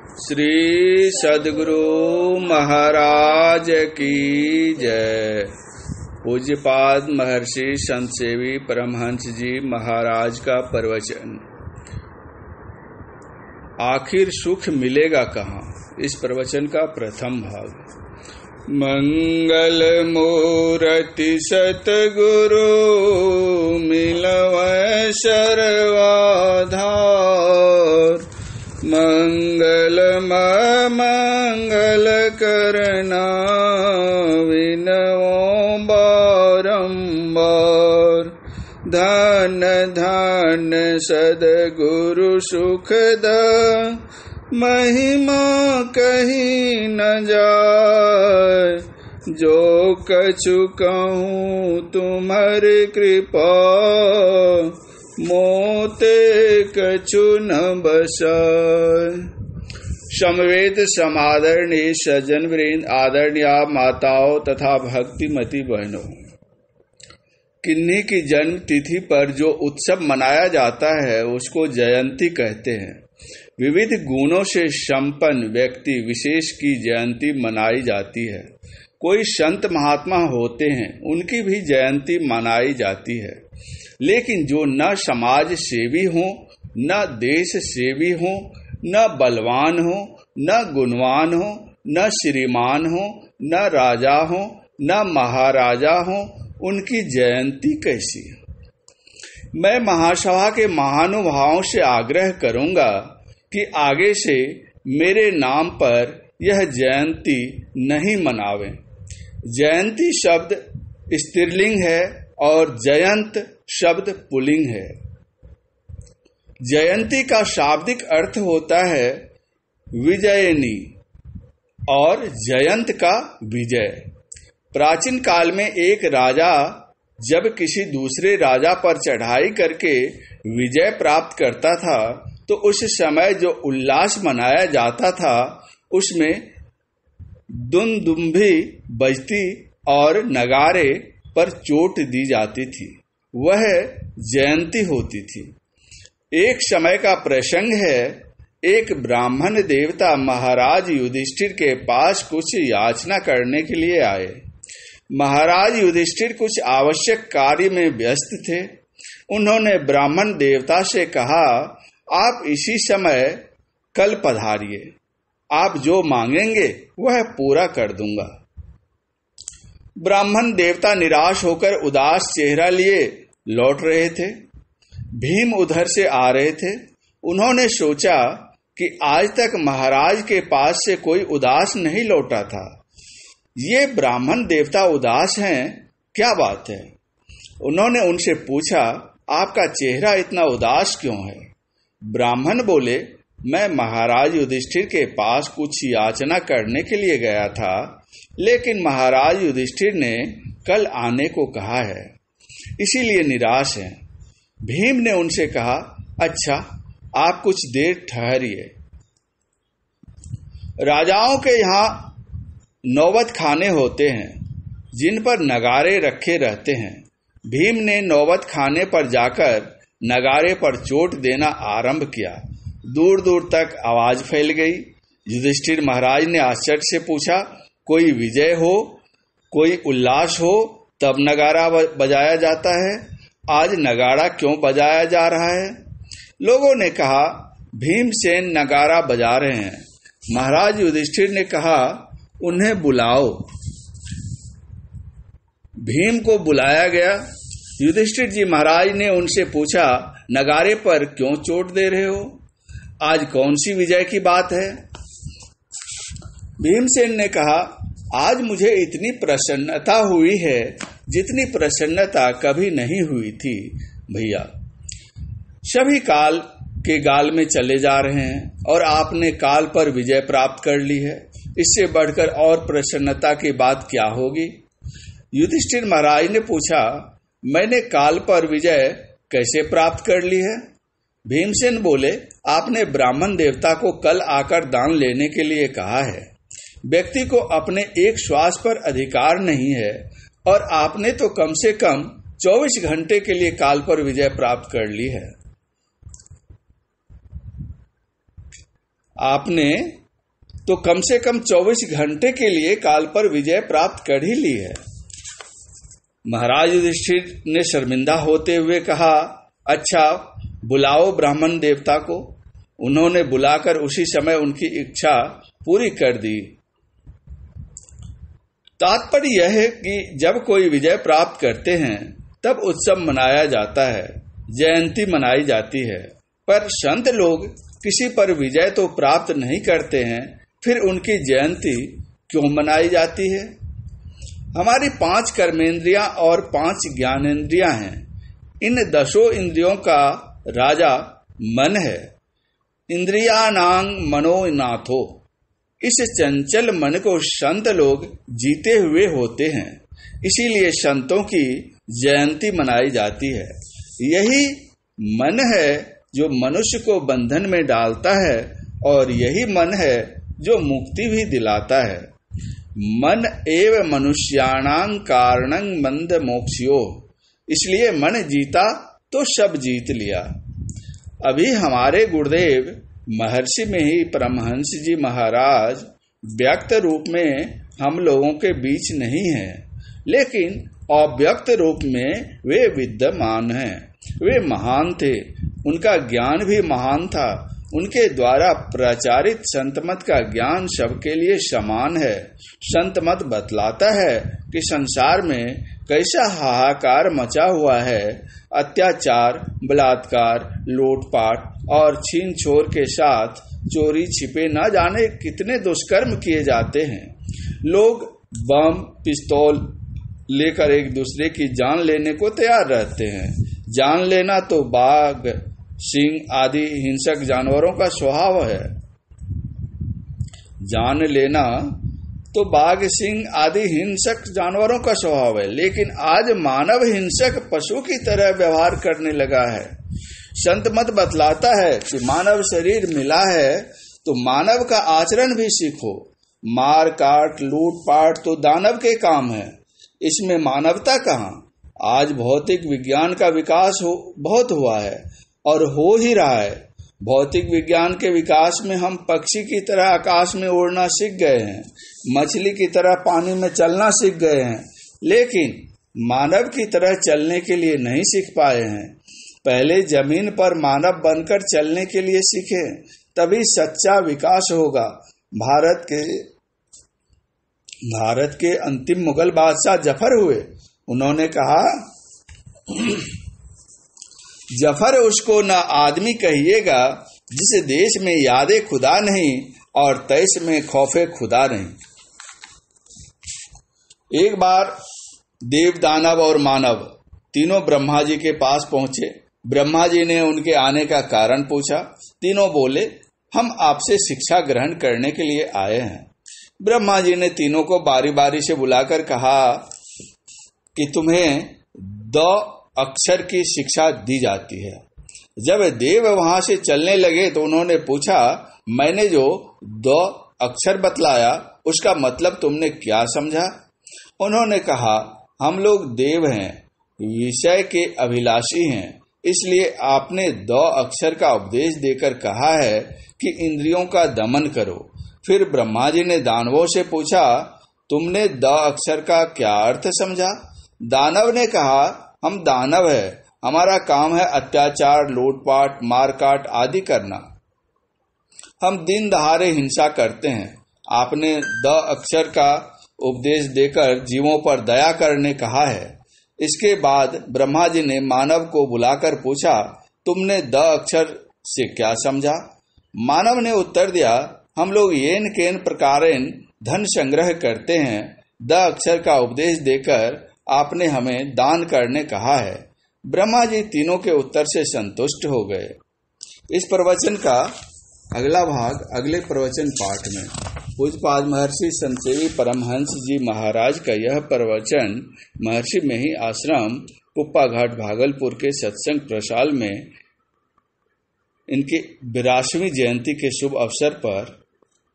श्री सद्गुरु महाराज की जय। पूज्यपाद महर्षि संत सेवी परमहंस जी महाराज का प्रवचन। आखिर सुख मिलेगा कहाँ, इस प्रवचन का प्रथम भाग। मंगल मूर्ति सतगुरु मिलवै सर्वाधार, मंगल मंगल करना विनवो बारंबार। धन धन सद्गुरु सुखद महिमा कहीं न जाय। जो कछु कहूँ तुम्हारी कृपा, मोते कछु न बसाय। समवेत समादरणीय सज्जन वृंद, आदरणीय माताओं तथा भक्तिमती बहनों, किन्हीं की जन्म तिथि पर जो उत्सव मनाया जाता है उसको जयंती कहते हैं। विविध गुणों से संपन्न व्यक्ति विशेष की जयंती मनाई जाती है। कोई संत महात्मा होते हैं, उनकी भी जयंती मनाई जाती है। लेकिन जो न समाज सेवी हो, न देश सेवी हो, न बलवान हो, न गुणवान हो, न श्रीमान हो, न राजा हो, न महाराजा हो, उनकी जयंती कैसी? मैं महासभा के महानुभावों से आग्रह करूंगा कि आगे से मेरे नाम पर यह जयंती नहीं मनावें। जयंती शब्द स्त्रीलिंग है और जयंत शब्द पुल्लिंग है। जयंती का शाब्दिक अर्थ होता है विजयनी और जयंत का विजय। प्राचीन काल में एक राजा जब किसी दूसरे राजा पर चढ़ाई करके विजय प्राप्त करता था तो उस समय जो उल्लास मनाया जाता था उसमें दुंदुम्भी बजती और नगारे पर चोट दी जाती थी, वह जयंती होती थी। एक समय का प्रसंग है, एक ब्राह्मण देवता महाराज युधिष्ठिर के पास कुछ याचना करने के लिए आए। महाराज युधिष्ठिर कुछ आवश्यक कार्य में व्यस्त थे। उन्होंने ब्राह्मण देवता से कहा, आप इसी समय कल पधारिए, आप जो मांगेंगे वह पूरा कर दूंगा। ब्राह्मण देवता निराश होकर उदास चेहरा लिए लौट रहे थे। भीम उधर से आ रहे थे। उन्होंने सोचा कि आज तक महाराज के पास से कोई उदास नहीं लौटा था। ये ब्राह्मण देवता उदास हैं, क्या बात है? उन्होंने उनसे पूछा, आपका चेहरा इतना उदास क्यों है? ब्राह्मण बोले, मैं महाराज युधिष्ठिर के पास कुछ याचना करने के लिए गया था, लेकिन महाराज युधिष्ठिर ने कल आने को कहा है, इसीलिए निराश हैं। भीम ने उनसे कहा, अच्छा, आप कुछ देर ठहरिए। राजाओं के यहाँ नौबत खाने होते हैं जिन पर नगारे रखे रहते हैं। भीम ने नौबत खाने पर जाकर नगारे पर चोट देना आरंभ किया। दूर दूर तक आवाज फैल गई। युधिष्ठिर महाराज ने आश्चर्य से पूछा, कोई विजय हो, कोई उल्लास हो तब नगारा बजाया जाता है, आज नगाड़ा क्यों बजाया जा रहा है? लोगों ने कहा, भीमसेन नगारा बजा रहे हैं। महाराज युधिष्ठिर ने कहा, उन्हें बुलाओ। भीम को बुलाया गया। युधिष्ठिर जी महाराज ने उनसे पूछा, नगारे पर क्यों चोट दे रहे हो? आज कौन सी विजय की बात है? भीमसेन ने कहा, आज मुझे इतनी प्रसन्नता हुई है जितनी प्रसन्नता कभी नहीं हुई थी भैया। सभी काल के गाल में चले जा रहे हैं और आपने काल पर विजय प्राप्त कर ली है। इससे बढ़कर और प्रसन्नता की बात क्या होगी? युधिष्ठिर महाराज ने पूछा, मैंने काल पर विजय कैसे प्राप्त कर ली है? भीमसेन बोले, आपने ब्राह्मण देवता को कल आकर दान लेने के लिए कहा है। व्यक्ति को अपने एक श्वास पर अधिकार नहीं है और आपने तो कम से कम 24 घंटे के लिए काल पर विजय प्राप्त कर ली है। आपने तो कम से कम 24 घंटे के लिए काल पर विजय प्राप्त कर ही ली है। महाराज युधिष्ठिर ने शर्मिंदा होते हुए कहा, अच्छा बुलाओ ब्राह्मण देवता को। उन्होंने बुलाकर उसी समय उनकी इच्छा पूरी कर दी। तात्पर्य यह है कि जब कोई विजय प्राप्त करते हैं तब उत्सव मनाया जाता है, जयंती मनाई जाती है। पर संत लोग किसी पर विजय तो प्राप्त नहीं करते हैं, फिर उनकी जयंती क्यों मनाई जाती है? हमारी 5 कर्मेंद्रियां और 5 ज्ञानेंद्रियां हैं। इन 10 इंद्रियों का राजा मन है। इंद्रियाणां मनोनाथो। इस चंचल मन को संत लोग जीते हुए होते हैं, इसीलिए संतों की जयंती मनाई जाती है। यही मन है जो मनुष्य को बंधन में डालता है और यही मन है जो मुक्ति भी दिलाता है। मन एव मनुष्याणां कारणं मंद मोक्ष्यो। इसलिए मन जीता तो सब जीत लिया। अभी हमारे गुरुदेव महर्षि में ही परमहंस जी महाराज व्यक्त रूप में हम लोगों के बीच नहीं हैं, लेकिन अव्यक्त रूप में वे विद्यमान हैं। वे महान थे, उनका ज्ञान भी महान था। उनके द्वारा प्रचारित संतमत का ज्ञान सबके लिए समान है। संतमत बतलाता है कि संसार में कैसा हाहाकार मचा हुआ है। अत्याचार, बलात्कार, लूटपाट और छीन छोर के साथ चोरी छिपे न जाने कितने दुष्कर्म किए जाते हैं। लोग बम, पिस्तौल लेकर एक दूसरे की जान लेने को तैयार रहते हैं। जान लेना तो बाघ, सिंह आदि हिंसक जानवरों का स्वभाव है। जान लेना तो बाघ, सिंह आदि हिंसक जानवरों का स्वभाव है, लेकिन आज मानव हिंसक पशु की तरह व्यवहार करने लगा है। संत मत बतलाता है कि मानव शरीर मिला है तो मानव का आचरण भी सीखो। मार काट, लूट पाट तो दानव के काम है, इसमें मानवता कहाँ? आज भौतिक विज्ञान का विकास बहुत हुआ है और हो ही रहा है। भौतिक विज्ञान के विकास में हम पक्षी की तरह आकाश में उड़ना सीख गए हैं, मछली की तरह पानी में चलना सीख गए हैं, लेकिन मानव की तरह चलने के लिए नहीं सीख पाए हैं। पहले जमीन पर मानव बनकर चलने के लिए सीखे, तभी सच्चा विकास होगा। भारत के अंतिम मुगल बादशाह जफर हुए। उन्होंने कहा, जफर उसको न आदमी कहिएगा जिस देश में यादे खुदा नहीं और तैस में खौफे खुदा नहीं। एक बार देव, दानव और मानव तीनों ब्रह्मा जी के पास पहुंचे। ब्रह्मा जी ने उनके आने का कारण पूछा। तीनों बोले, हम आपसे शिक्षा ग्रहण करने के लिए आए हैं। ब्रह्मा जी ने तीनों को बारी बारी से बुलाकर कहा कि तुम्हें 2 अक्षर की शिक्षा दी जाती है। जब देव वहां से चलने लगे तो उन्होंने पूछा, मैंने जो 2 अक्षर बतलाया उसका मतलब तुमने क्या समझा? उन्होंने कहा, हम लोग देव हैं, विषय के अभिलाषी हैं, इसलिए आपने 2 अक्षर का उपदेश देकर कहा है कि इंद्रियों का दमन करो। फिर ब्रह्मा जी ने दानवों से पूछा, तुमने 2 अक्षर का क्या अर्थ समझा? दानव ने कहा, हम दानव है, हमारा काम है अत्याचार, लूटपाट, मारकाट आदि करना। हम दिन दहाड़े हिंसा करते हैं। आपने 2 अक्षर का उपदेश देकर जीवों पर दया करने कहा है। इसके बाद ब्रह्मा जी ने मानव को बुलाकर पूछा, तुमने 2 अक्षर से क्या समझा? मानव ने उत्तर दिया, हम लोग येन केन प्रकारेण धन संग्रह करते हैं। 2 अक्षर का उपदेश देकर आपने हमें दान करने कहा है। ब्रह्मा जी तीनों के उत्तर से संतुष्ट हो गए। इस प्रवचन का अगला भाग अगले प्रवचन पाठ में। पूज्यपाद महर्षि संतसेवी परमहंस जी महाराज का यह प्रवचन महर्षि मेही आश्रम कुप्पा घाट भागलपुर के सत्संग प्रशाल में इनके 82वीं जयंती के शुभ अवसर पर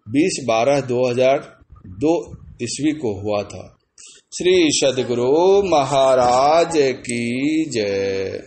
20/12/2002 ईस्वी को हुआ था। श्री सद्गुरु महाराज की जय।